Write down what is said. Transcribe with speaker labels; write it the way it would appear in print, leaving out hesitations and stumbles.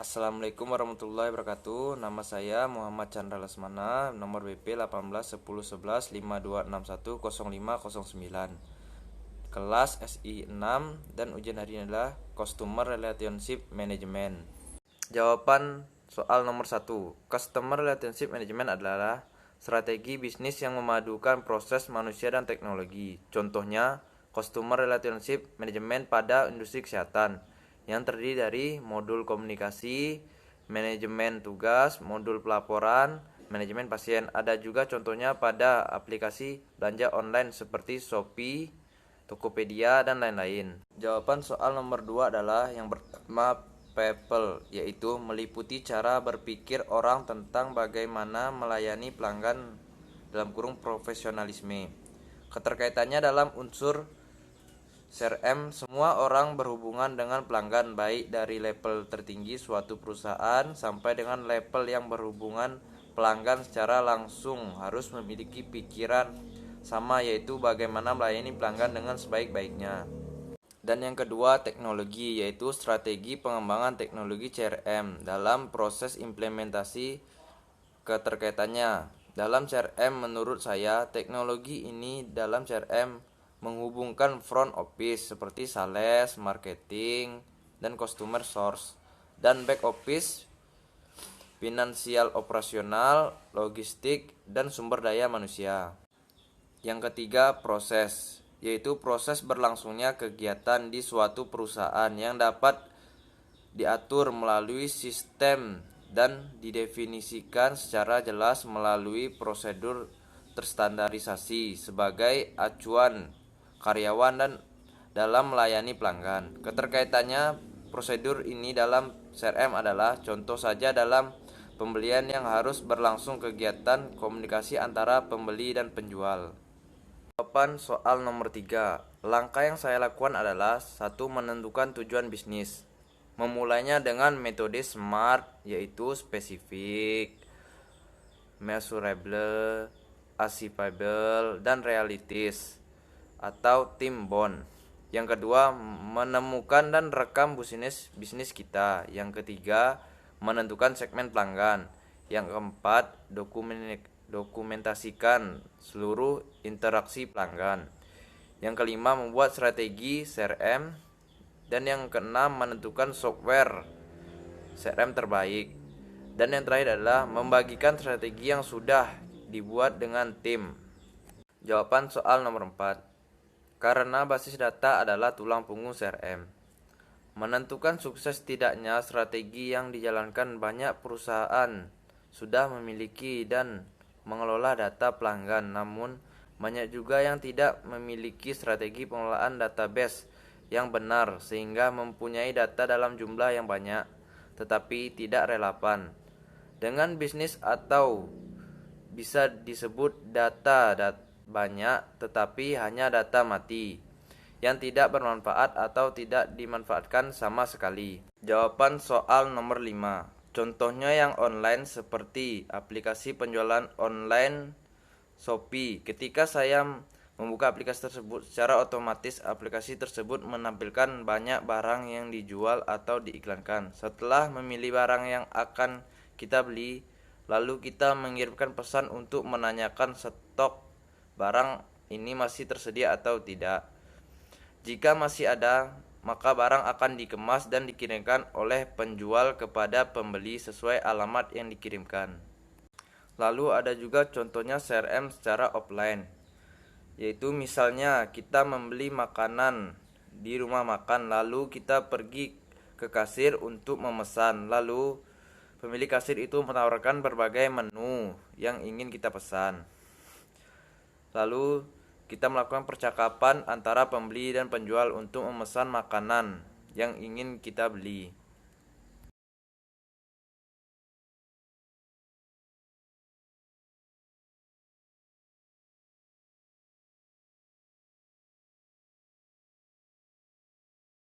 Speaker 1: Assalamualaikum warahmatullahi wabarakatuh. Nama saya Muhammad Chandra Lesmana, nomor BP 18 10 11 5261 0509. Kelas SI 6 dan ujian hari ini adalah Customer Relationship Management. Jawaban soal nomor 1. Customer Relationship Management adalah strategi bisnis yang memadukan proses manusia dan teknologi. Contohnya, Customer Relationship Management pada industri kesehatan yang terdiri dari modul komunikasi, manajemen tugas, modul pelaporan, manajemen pasien. Ada juga contohnya pada aplikasi belanja online seperti Shopee, Tokopedia, dan lain-lain. Jawaban soal nomor 2 adalah yang pertama, people, yaitu meliputi cara berpikir orang tentang bagaimana melayani pelanggan dalam kurung profesionalisme. Keterkaitannya dalam unsur CRM, semua orang berhubungan dengan pelanggan, baik dari level tertinggi suatu perusahaan sampai dengan level yang berhubungan pelanggan secara langsung harus memiliki pikiran sama, yaitu bagaimana melayani pelanggan dengan sebaik-baiknya. Dan yang kedua, teknologi, yaitu strategi pengembangan teknologi CRM dalam proses implementasi. Keterkaitannya dalam CRM, menurut saya teknologi ini dalam CRM menghubungkan front office seperti sales, marketing, dan customer source, dan back office, finansial operasional, logistik, dan sumber daya manusia. Yang ketiga, proses, yaitu proses berlangsungnya kegiatan di suatu perusahaan yang dapat diatur melalui sistem dan didefinisikan secara jelas melalui prosedur terstandarisasi sebagai acuan karyawan dan dalam melayani pelanggan. Keterkaitannya prosedur ini dalam CRM adalah contoh saja dalam pembelian yang harus berlangsung kegiatan komunikasi antara pembeli dan penjual. Jawaban soal nomor 3. Langkah yang saya lakukan adalah 1. Menentukan tujuan bisnis. Memulainya dengan metode SMART, yaitu spesifik, measurable, achievable, dan realistis, atau tim bond. Yang kedua, menemukan dan rekam bisnis kita. Yang ketiga, menentukan segmen pelanggan. Yang keempat, dokumentasikan seluruh interaksi pelanggan. Yang kelima, membuat strategi CRM. Dan yang keenam, menentukan software CRM terbaik. Dan yang terakhir adalah membagikan strategi yang sudah dibuat dengan tim. Jawaban soal nomor 4. Karena basis data adalah tulang punggung CRM. Menentukan sukses tidaknya strategi yang dijalankan, banyak perusahaan sudah memiliki dan mengelola data pelanggan, namun banyak juga yang tidak memiliki strategi pengelolaan database yang benar sehingga mempunyai data dalam jumlah yang banyak tetapi tidak relevan dengan bisnis, atau bisa disebut data banyak tetapi hanya data mati yang tidak bermanfaat atau tidak dimanfaatkan sama sekali. Jawaban soal nomor 5. Contohnya yang online seperti aplikasi penjualan online Shopee. Ketika saya membuka aplikasi tersebut, secara otomatis aplikasi tersebut menampilkan banyak barang yang dijual atau diiklankan. Setelah memilih barang yang akan kita beli, lalu kita mengirimkan pesan untuk menanyakan stok barang ini masih tersedia atau tidak. Jika masih ada, maka barang akan dikemas dan dikirimkan oleh penjual kepada pembeli sesuai alamat yang dikirimkan. Lalu ada juga contohnya CRM secara offline, yaitu misalnya kita membeli makanan di rumah makan, lalu kita pergi ke kasir untuk memesan, lalu pemilik kasir itu menawarkan berbagai menu yang ingin kita pesan. Lalu kita melakukan percakapan antara pembeli dan penjual untuk memesan makanan yang ingin kita beli.